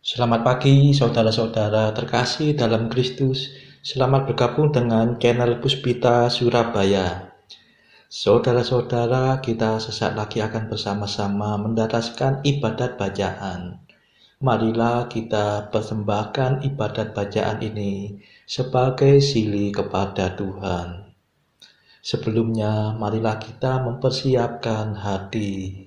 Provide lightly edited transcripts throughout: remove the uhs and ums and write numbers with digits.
Selamat pagi, saudara-saudara terkasih dalam Kristus. Selamat bergabung dengan channel Puspita Surabaya. Saudara-saudara, kita sesaat lagi akan bersama-sama mendaraskan ibadat bacaan. Marilah kita persembahkan ibadat bacaan ini sebagai sili kepada Tuhan. Sebelumnya, marilah kita mempersiapkan hati.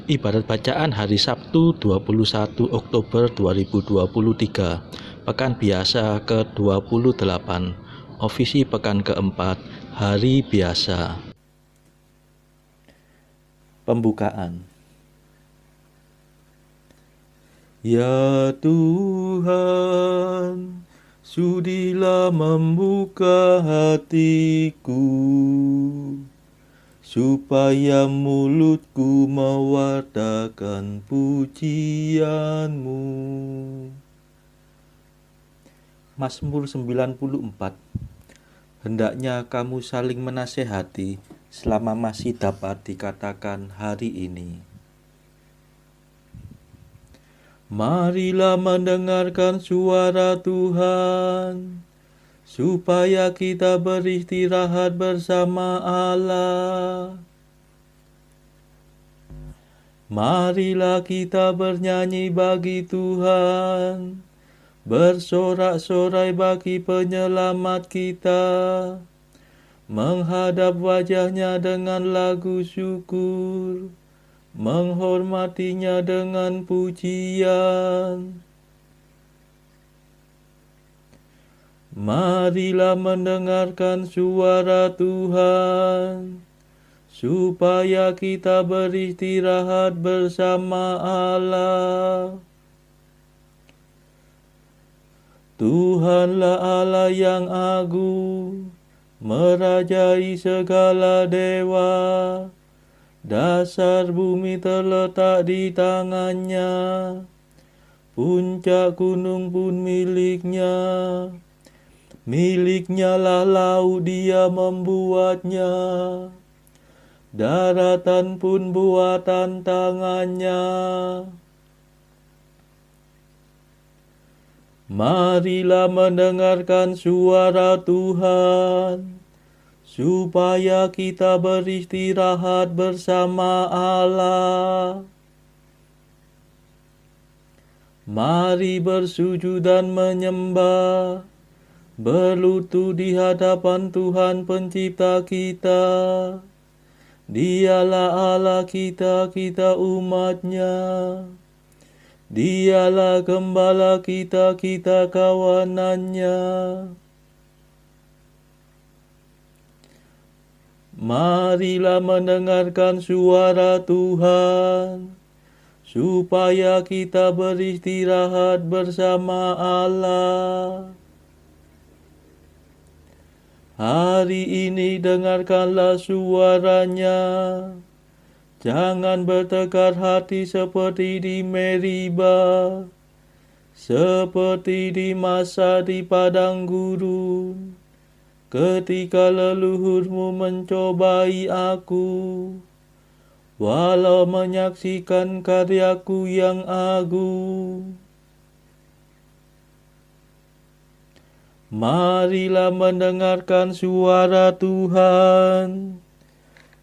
Ibadat bacaan hari Sabtu 21 Oktober 2023, Pekan Biasa ke-28, Ofisi Pekan keempat, Hari Biasa. Pembukaan. Ya Tuhan, sudilah membuka hatiku, supaya mulutku mewartakan pujian-Mu. Mazmur 94. Hendaknya kamu saling menasehati selama masih dapat dikatakan hari ini. Marilah mendengarkan suara Tuhan, supaya kita beristirahat bersama Allah. Marilah kita bernyanyi bagi Tuhan, bersorak-sorai bagi penyelamat kita, menghadap wajahnya dengan lagu syukur, menghormatinya dengan pujian. Marilah mendengarkan suara Tuhan, supaya kita beristirahat bersama Allah. Tuhanlah Allah yang agung, merajai segala dewa. Dasar bumi terletak di tangannya, puncak gunung pun miliknya. Miliknya lah laut, dia membuatnya, daratan pun buatan tangannya. Marilah mendengarkan suara Tuhan, supaya kita beristirahat bersama Allah. Mari bersujud dan menyembah, berlutut di hadapan Tuhan pencipta kita. Dialah Allah kita, kita umat-Nya. Dialah gembala kita, kita kawanan-Nya. Marilah mendengarkan suara Tuhan, supaya kita beristirahat bersama Allah. Hari ini dengarkanlah suaranya. Jangan bertekar hati seperti di Meriba, seperti di masa di padang gurun, ketika leluhurmu mencobai aku, walau menyaksikan karyaku yang agung. Marilah mendengarkan suara Tuhan,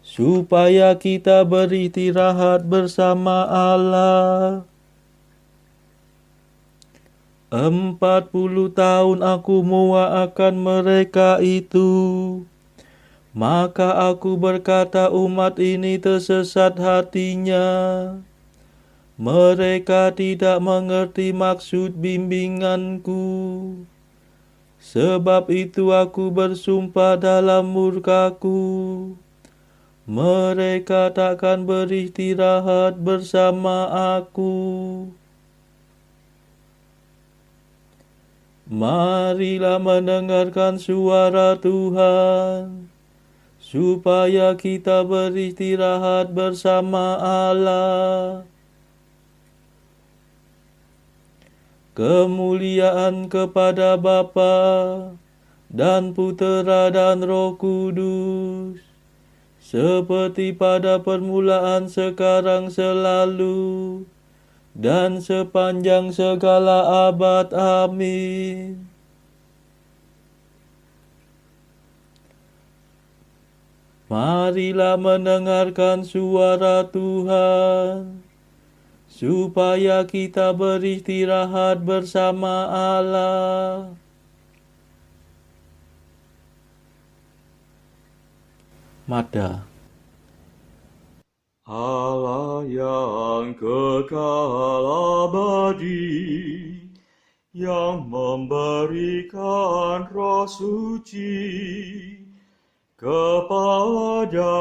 supaya kita beristirahat bersama Allah. 40 tahun aku muak akan mereka itu. Maka aku berkata, umat ini tersesat hatinya. Mereka tidak mengerti maksud bimbinganku. Sebab itu aku bersumpah dalam murkaku, mereka takkan beristirahat bersama aku. Marilah mendengarkan suara Tuhan, supaya kita beristirahat bersama Allah. Kemuliaan kepada Bapa dan Putera dan Roh Kudus, seperti pada permulaan, sekarang, selalu, dan sepanjang segala abad. Amin. Marilah mendengarkan suara Tuhan, supaya kita beristirahat bersama Allah. Mada. Allah yang kekal abadi, yang memberikan Roh Suci kepada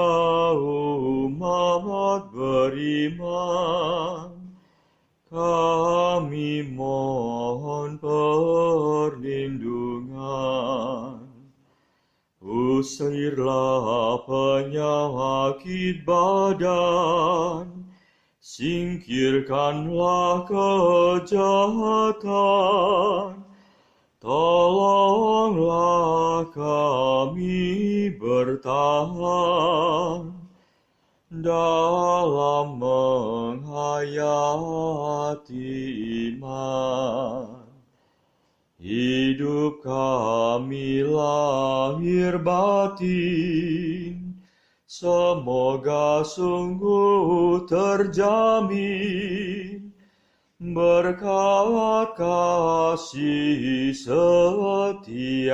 umat beriman, kami mohon perlindungan. Usirlah penyakit badan, singkirkanlah kejahatan, tolonglah kami bertahan dalam menghayati iman. Hidup kami lahir batin, semoga sungguh terjamin berkat kasih setiamu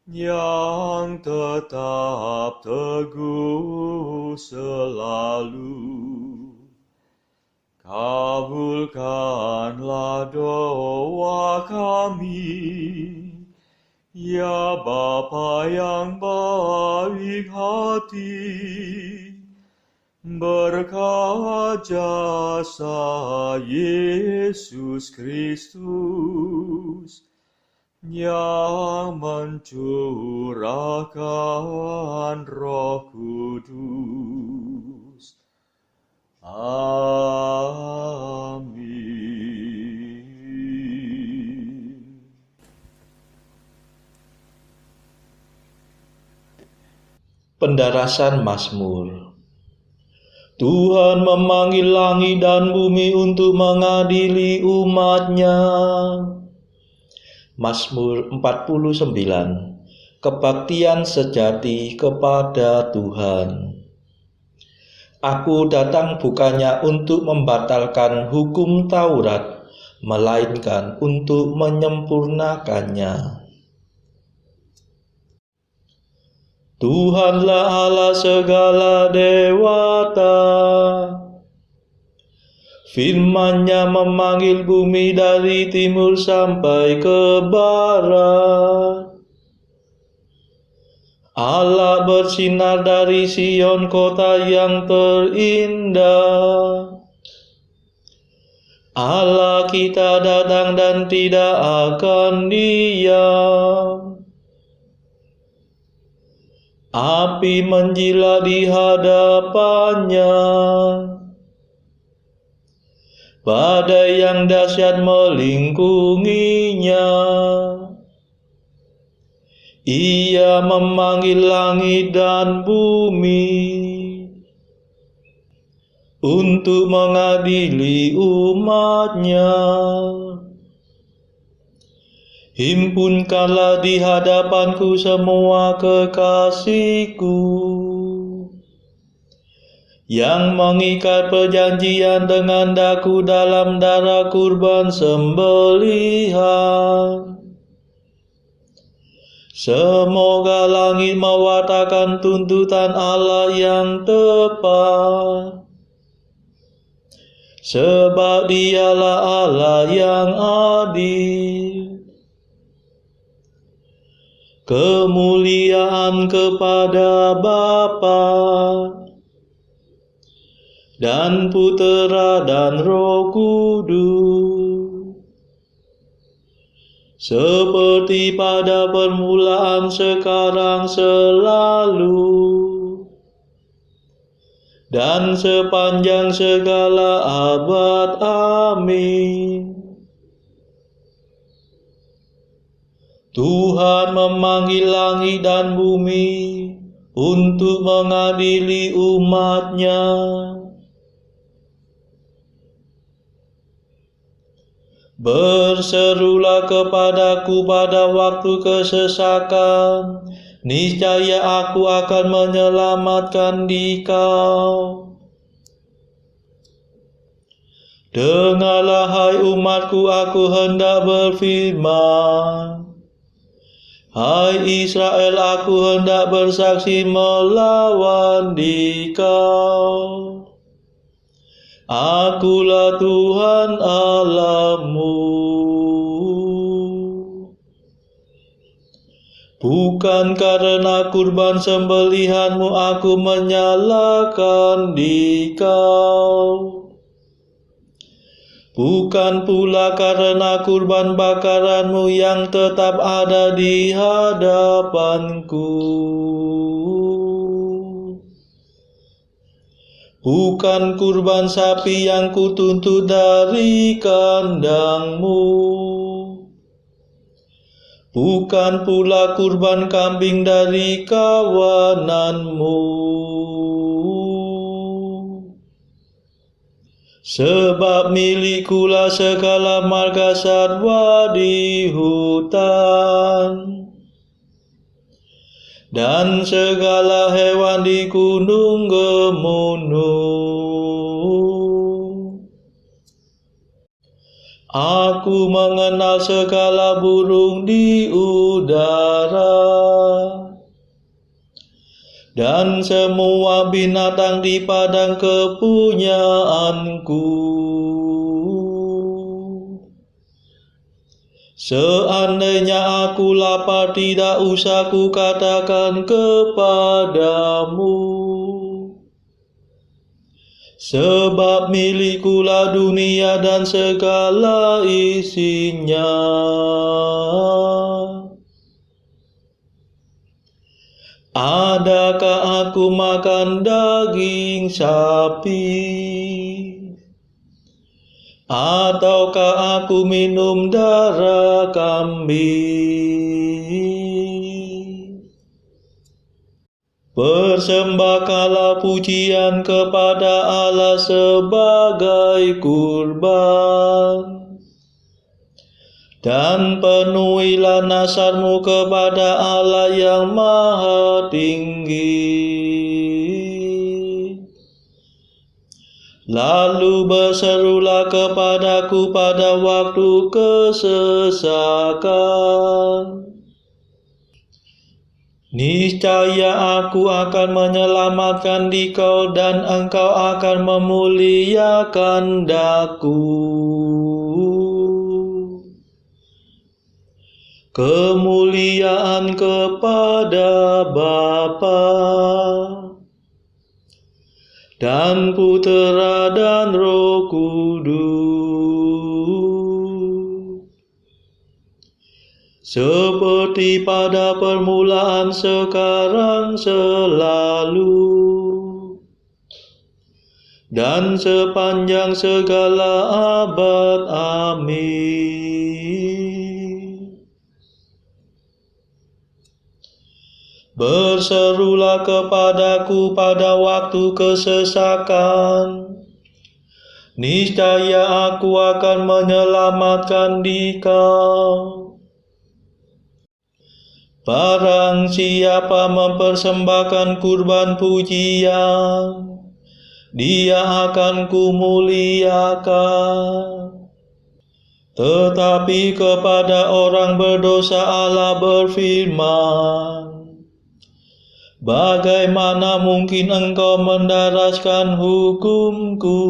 yang tetap teguh selalu. Kabulkanlah doa kami, ya Bapa yang baik hati, berkat jasa Yesus Kristus yang mencurahkan Roh Kudus. Amin. Pendarasan Mazmur. Tuhan memanggil langit dan bumi untuk mengadili umat-Nya. Mazmur 49. Kebaktian sejati kepada Tuhan. Aku datang bukannya untuk membatalkan hukum Taurat, melainkan untuk menyempurnakannya. Tuhanlah Allah segala dewata. Firman-Nya memanggil bumi dari timur sampai ke barat. Allah bersinar dari Sion, kota yang terindah. Allah kita datang dan tidak akan diam. Api menjilat di hadapannya, badai yang dahsyat melingkunginya. Ia memanggil langit dan bumi untuk mengadili umat-Nya. Himpunkanlah di hadapanku semua kekasihku, yang mengikat perjanjian dengan daku dalam darah kurban sembelihan. Semoga langit mewartakan tuntutan Allah yang tepat, sebab Dialah Allah yang adil. Kemuliaan kepada Bapa dan Putera dan Roh Kudus, seperti pada permulaan, sekarang, selalu, dan sepanjang segala abad. Amin. Tuhan memanggil langit dan bumi untuk mengadili umat-Nya. Berserulah kepadaku pada waktu kesesakan, niscaya aku akan menyelamatkan dikau. Dengarlah hai umatku, aku hendak berfirman. Hai Israel, aku hendak bersaksi melawan dikau. Akulah Tuhan Allahmu. Bukan karena kurban sembelihanmu aku menyalahkan dikau. Bukan pula karena kurban bakaranmu yang tetap ada di hadapanku. Bukan kurban sapi yang kutuntut dari kandangmu. Bukan pula kurban kambing dari kawananmu. Sebab milikulah segala marga satwa di hutan, dan segala hewan di gunung gemunung. Aku mengenal segala burung di udara, dan semua binatang di padang kepunyaanku. Seandainya aku lapar, tidak usah kukatakan kepadamu, sebab milikulah dunia dan segala isinya. Adakah aku makan daging sapi? Ataukah aku minum darah kambing? Persembahkanlah pujian kepada Allah sebagai kurban, dan penuhilah nazarmu kepada Allah yang Maha Tinggi. Lalu berserulah kepadaku pada waktu kesesakan, niscaya aku akan menyelamatkan dikau, dan engkau akan memuliakan daku. Kemuliaan kepada Bapa dan Putera dan Roh Kudus, seperti pada permulaan, sekarang, selalu, dan sepanjang segala abad. Amin. Berserulah kepadaku pada waktu kesesakan, niscaya aku akan menyelamatkan dikau. Barang siapa mempersembahkan kurban pujian, dia akan kumuliakan. Tetapi kepada orang berdosa Allah berfirman, bagaimana mungkin engkau mendaraskan hukumku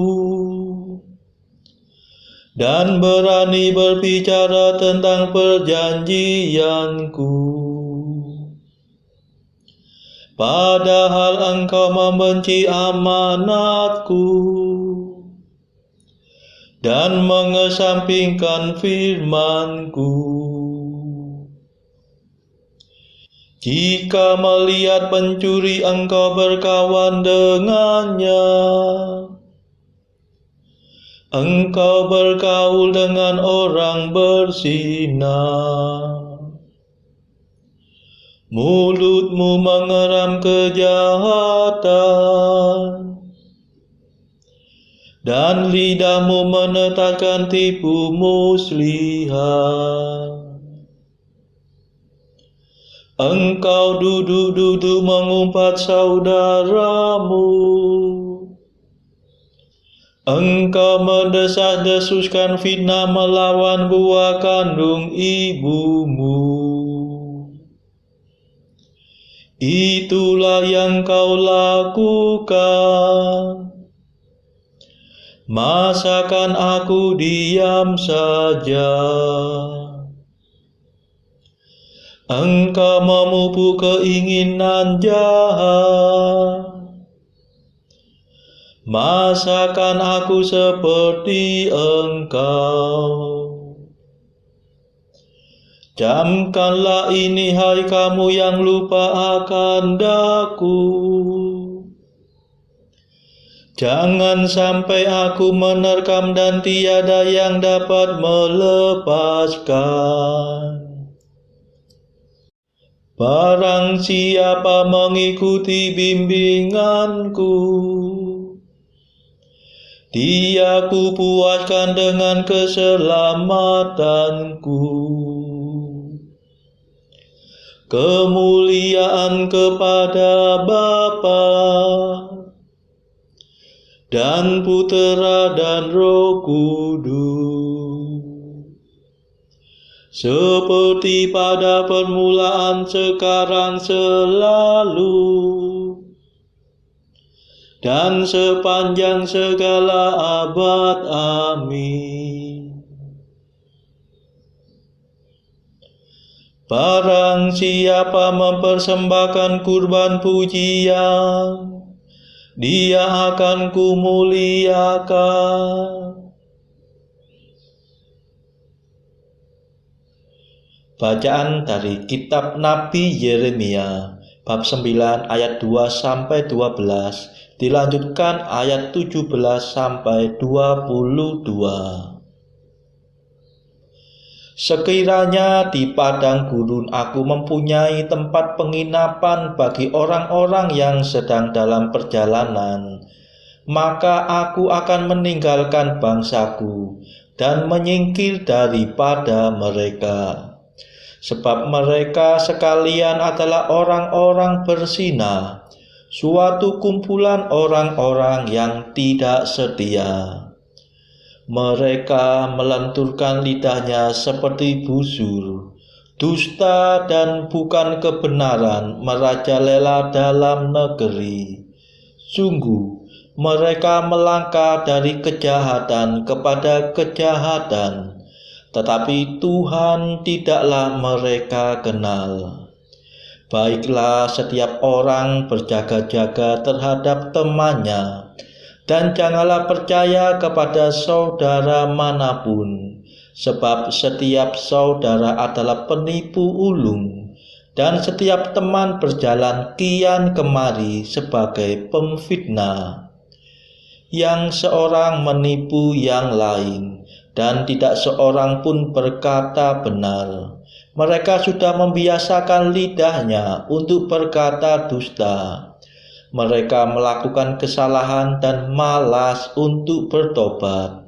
dan berani berbicara tentang perjanjianku, padahal engkau membenci amanatku dan mengesampingkan firmanku. Jika melihat pencuri engkau berkawan dengannya, engkau bergaul dengan orang berzina. mulutmu mengeram kejahatan, dan lidahmu menetapkan tipu muslihat. Engkau duduk-duduk mengumpat saudaramu, engkau mendesas-desuskan fitnah melawan buah kandung ibumu. Itulah yang kau lakukan. Masakan aku diam saja? Engkau memupuk keinginan jahat. Masakan aku seperti engkau? Camkanlah ini, hai kamu yang lupa akan daku. Jangan sampai aku menerkam dan tiada yang dapat melepaskan. Barang siapa mengikuti bimbinganku, dia kupuaskan dengan keselamatanku. Kemuliaan kepada Bapa dan Putera dan Roh Kudus, seperti pada permulaan, sekarang, selalu, dan sepanjang segala abad. Amin. Barang siapa mempersembahkan kurban pujian, dia akan kumuliakan. Bacaan dari kitab Nabi Yeremia, bab 9 ayat 2-12, dilanjutkan ayat 17-22. Sekiranya di padang gurun aku mempunyai tempat penginapan bagi orang-orang yang sedang dalam perjalanan, maka aku akan meninggalkan bangsaku dan menyingkir daripada mereka. Sebab mereka sekalian adalah orang-orang berzina, suatu kumpulan orang-orang yang tidak setia. Mereka melenturkan lidahnya seperti busur, dusta dan bukan kebenaran merajalela dalam negeri. Sungguh, mereka melangkah dari kejahatan kepada kejahatan, tetapi Tuhan tidaklah mereka kenal. Baiklah setiap orang berjaga-jaga terhadap temannya, dan janganlah percaya kepada saudara manapun, sebab setiap saudara adalah penipu ulung, dan setiap teman berjalan kian kemari sebagai pemfitnah. Yang seorang menipu yang lain, dan tidak seorang pun berkata benar. Mereka sudah membiasakan lidahnya untuk berkata dusta. Mereka melakukan kesalahan dan malas untuk bertobat.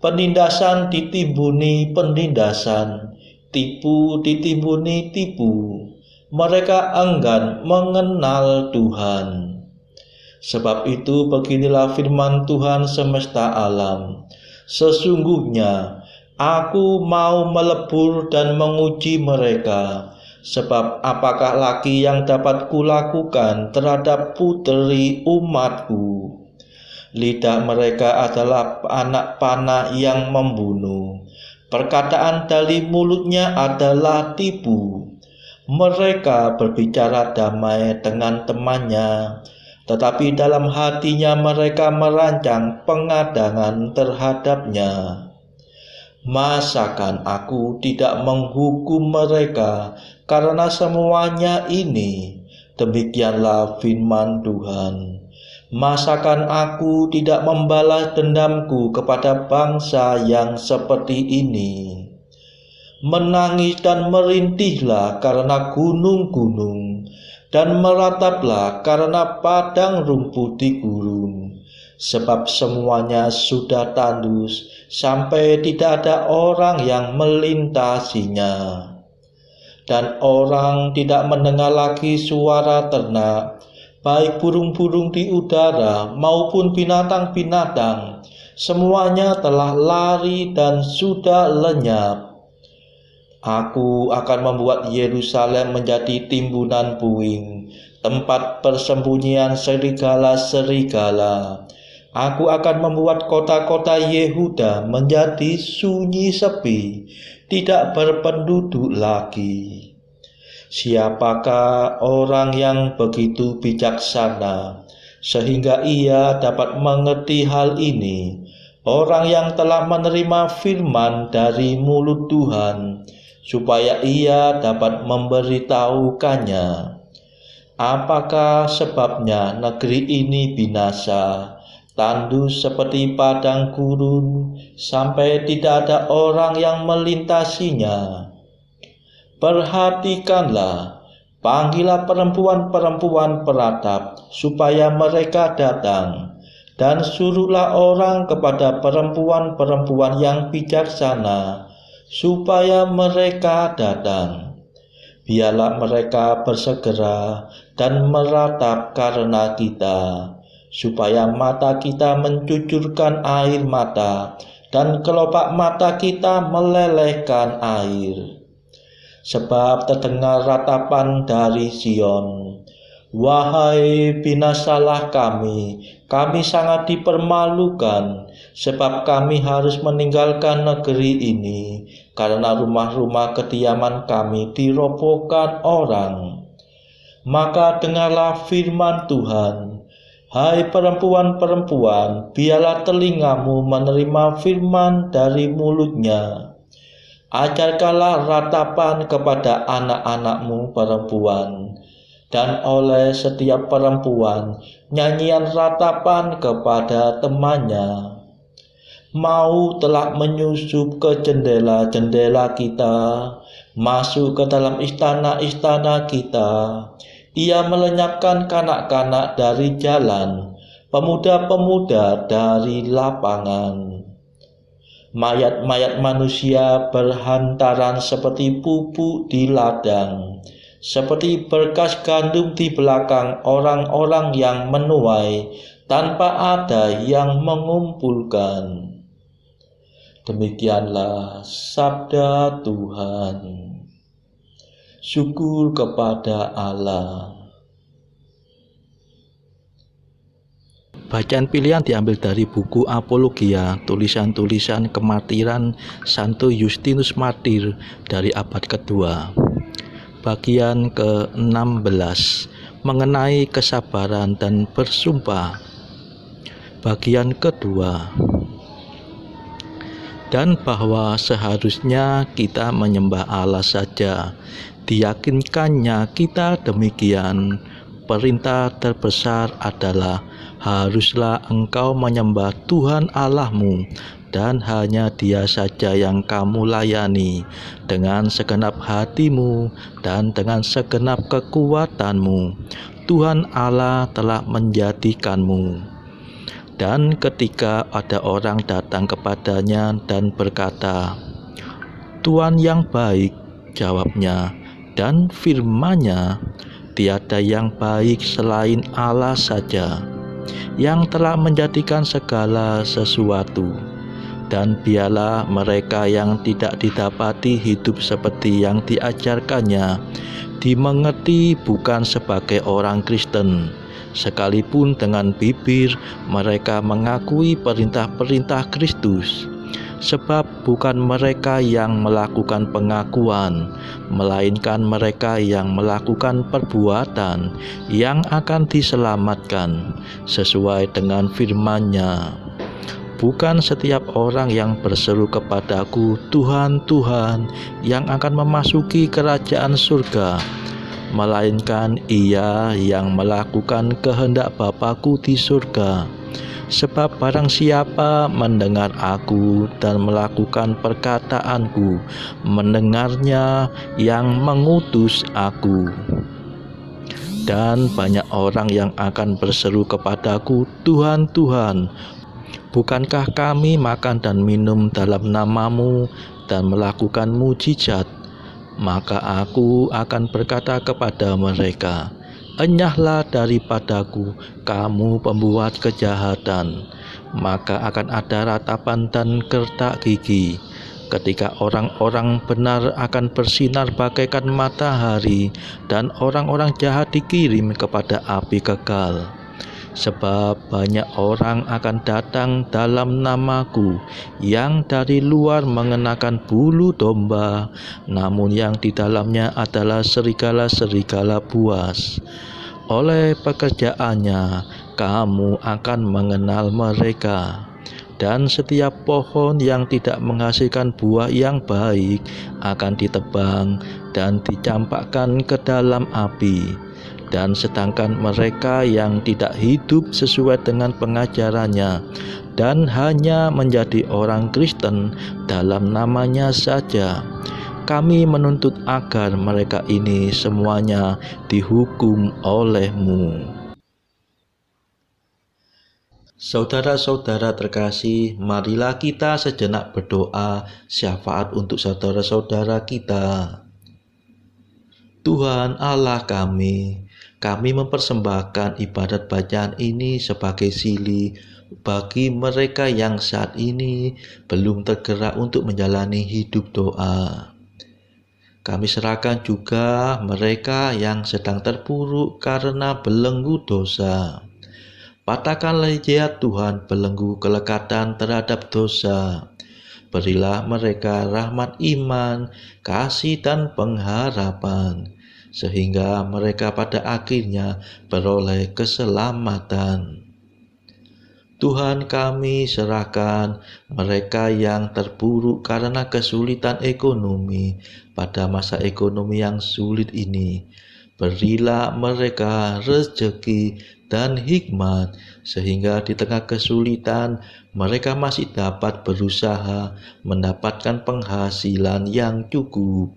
Penindasan ditimbuni penindasan, tipu ditimbuni tipu. Mereka enggan mengenal Tuhan. Sebab itu beginilah firman Tuhan semesta alam. Sesungguhnya aku mau melebur dan menguji mereka. Sebab apakah lagi yang dapat kulakukan terhadap puteri umatku? Lidah mereka adalah anak panah yang membunuh. Perkataan dari mulutnya adalah tipu. Mereka berbicara damai dengan temannya, tetapi dalam hatinya mereka merancang pengadangan terhadapnya. Masakan aku tidak menghukum mereka karena semuanya ini? Demikianlah firman Tuhan. Masakan aku tidak membalas dendamku kepada bangsa yang seperti ini? Menangis dan merintihlah karena gunung-gunung, dan merataplah karena padang rumput di gurun. Sebab semuanya sudah tandus, sampai tidak ada orang yang melintasinya. Dan orang tidak mendengar lagi suara ternak, baik burung-burung di udara maupun binatang-binatang. Semuanya telah lari dan sudah lenyap. Aku akan membuat Yerusalem menjadi timbunan puing, tempat persembunyian serigala-serigala. Aku akan membuat kota-kota Yehuda menjadi sunyi sepi, tidak berpenduduk lagi. Siapakah orang yang begitu bijaksana, sehingga ia dapat mengerti hal ini? Orang yang telah menerima firman dari mulut Tuhan, supaya ia dapat memberitahukannya. Apakah sebabnya negeri ini binasa, tandus seperti padang gurun, sampai tidak ada orang yang melintasinya? Perhatikanlah, panggillah perempuan-perempuan peratap, supaya mereka datang, dan suruhlah orang kepada perempuan-perempuan yang bijaksana, supaya mereka datang. Biarlah mereka bersegera dan meratap karena kita, supaya mata kita mencucurkan air mata, dan kelopak mata kita melelehkan air. Sebab terdengar ratapan dari Sion, wahai binasalah kami sangat dipermalukan, sebab kami harus meninggalkan negeri ini, karena rumah-rumah kediaman kami dirobohkan orang. Maka dengarlah firman Tuhan, hai perempuan-perempuan, biarlah telingamu menerima firman dari mulutnya. Ajarkanlah ratapan kepada anak-anakmu perempuan, dan oleh setiap perempuan nyanyian ratapan kepada temannya. Mau telah menyusup ke jendela-jendela kita, masuk ke dalam istana-istana kita. Ia melenyapkan kanak-kanak dari jalan, pemuda-pemuda dari lapangan. Mayat-mayat manusia berhantaran seperti pupuk di ladang, seperti berkas gandum di belakang orang-orang yang menuai, tanpa ada yang mengumpulkan. Demikianlah sabda Tuhan. Syukur kepada Allah. Bacaan pilihan diambil dari buku Apologia, tulisan-tulisan kemartiran Santo Justinus Martir dari abad kedua. Bagian ke-16, mengenai kesabaran dan bersumpah. Bagian kedua, dan bahwa seharusnya kita menyembah Allah saja. Diyakinkannya kita demikian. Perintah terbesar adalah, haruslah engkau menyembah Tuhan Allahmu, dan hanya Dia saja yang kamu layani dengan segenap hatimu dan dengan segenap kekuatanmu. Tuhan Allah telah menjadikanmu. Dan ketika ada orang datang kepadanya dan berkata, Tuhan yang baik, jawabnya, dan firman-Nya, tiada yang baik selain Allah saja, yang telah menjadikan segala sesuatu. Dan biarlah mereka yang tidak didapati hidup seperti yang diajarkannya dimengerti bukan sebagai orang Kristen, sekalipun dengan bibir mereka mengakui perintah-perintah Kristus. Sebab bukan mereka yang melakukan pengakuan, melainkan mereka yang melakukan perbuatan yang akan diselamatkan sesuai dengan firman-Nya. Bukan setiap orang yang berseru kepadaku, Tuhan, Tuhan, yang akan memasuki kerajaan surga, melainkan ia yang melakukan kehendak Bapa-Ku di surga. Sebab barang siapa mendengar aku dan melakukan perkataanku, mendengarnya yang mengutus aku. Dan banyak orang yang akan berseru kepadaku, Tuhan, Tuhan, bukankah kami makan dan minum dalam namamu dan melakukan mujizat? Maka aku akan berkata kepada mereka, enyahlah daripadaku, kamu pembuat kejahatan. Maka akan ada ratapan dan gertak gigi, ketika orang-orang benar akan bersinar bagaikan matahari, dan orang-orang jahat dikirim kepada api kekal. Sebab banyak orang akan datang dalam namaku, yang dari luar mengenakan bulu domba, namun yang di dalamnya adalah serigala-serigala buas. Oleh pekerjaannya kamu akan mengenal mereka. Dan setiap pohon yang tidak menghasilkan buah yang baik akan ditebang dan dicampakkan ke dalam api. Dan sedangkan mereka yang tidak hidup sesuai dengan pengajarannya dan hanya menjadi orang Kristen dalam namanya saja, kami menuntut agar mereka ini semuanya dihukum olehmu. Saudara-saudara terkasih, marilah kita sejenak berdoa syafaat untuk saudara-saudara kita. Tuhan Allah kami mempersembahkan ibadat bacaan ini sebagai sili bagi mereka yang saat ini belum tergerak untuk menjalani hidup doa. Kami serahkan juga mereka yang sedang terpuruk karena belenggu dosa. Patahkanlah ya Tuhan belenggu kelekatan terhadap dosa. Berilah mereka rahmat iman, kasih dan pengharapan, sehingga mereka pada akhirnya beroleh keselamatan. Tuhan, kami serahkan mereka yang terpuruk karena kesulitan ekonomi pada masa ekonomi yang sulit ini. Berilah mereka rezeki dan hikmat, sehingga di tengah kesulitan mereka masih dapat berusaha mendapatkan penghasilan yang cukup.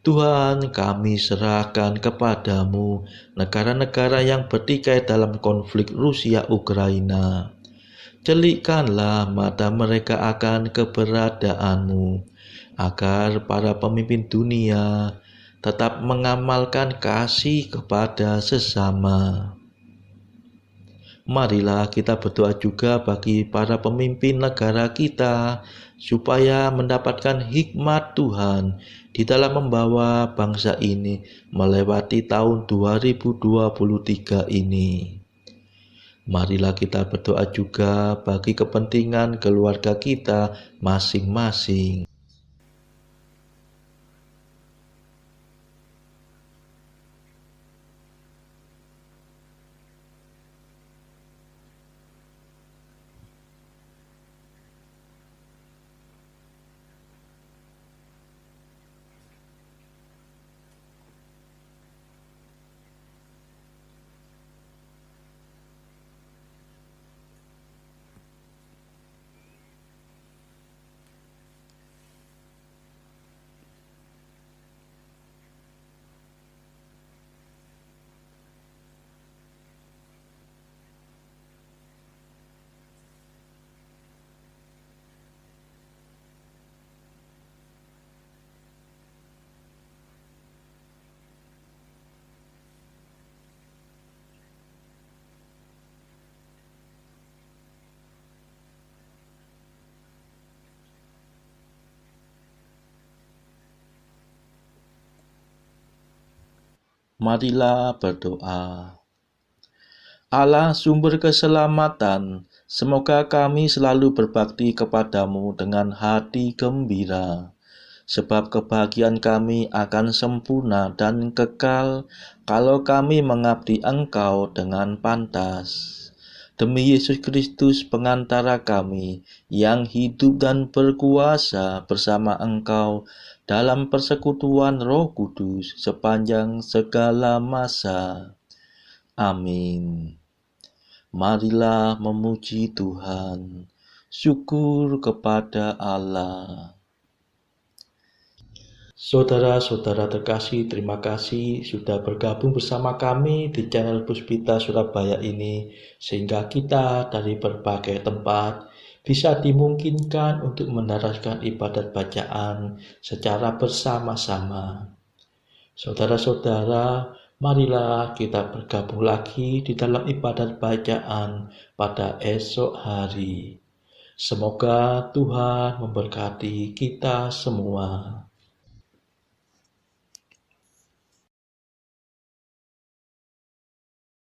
Tuhan, kami serahkan kepadamu negara-negara yang bertikai dalam konflik Rusia-Ukraina. Celikkanlah mata mereka akan keberadaanmu, agar para pemimpin dunia tetap mengamalkan kasih kepada sesama. Marilah kita berdoa juga bagi para pemimpin negara kita, supaya mendapatkan hikmat Tuhan di dalam membawa bangsa ini melewati tahun 2023 ini. Marilah kita berdoa juga bagi kepentingan keluarga kita masing-masing. Marilah berdoa. Allah sumber keselamatan, semoga kami selalu berbakti kepadamu dengan hati gembira, sebab kebahagiaan kami akan sempurna dan kekal kalau kami mengabdi Engkau dengan pantas. Demi Yesus Kristus pengantara kami, yang hidup dan berkuasa bersama Engkau dalam persekutuan Roh Kudus sepanjang segala masa. Amin. Marilah memuji Tuhan. Syukur kepada Allah. Saudara-saudara terkasih, terima kasih sudah bergabung bersama kami di channel Puspita Surabaya ini, sehingga kita dari berbagai tempat bisa dimungkinkan untuk mendaraskan ibadat bacaan secara bersama-sama. Saudara-saudara, marilah kita bergabung lagi di dalam ibadat bacaan pada esok hari. Semoga Tuhan memberkati kita semua.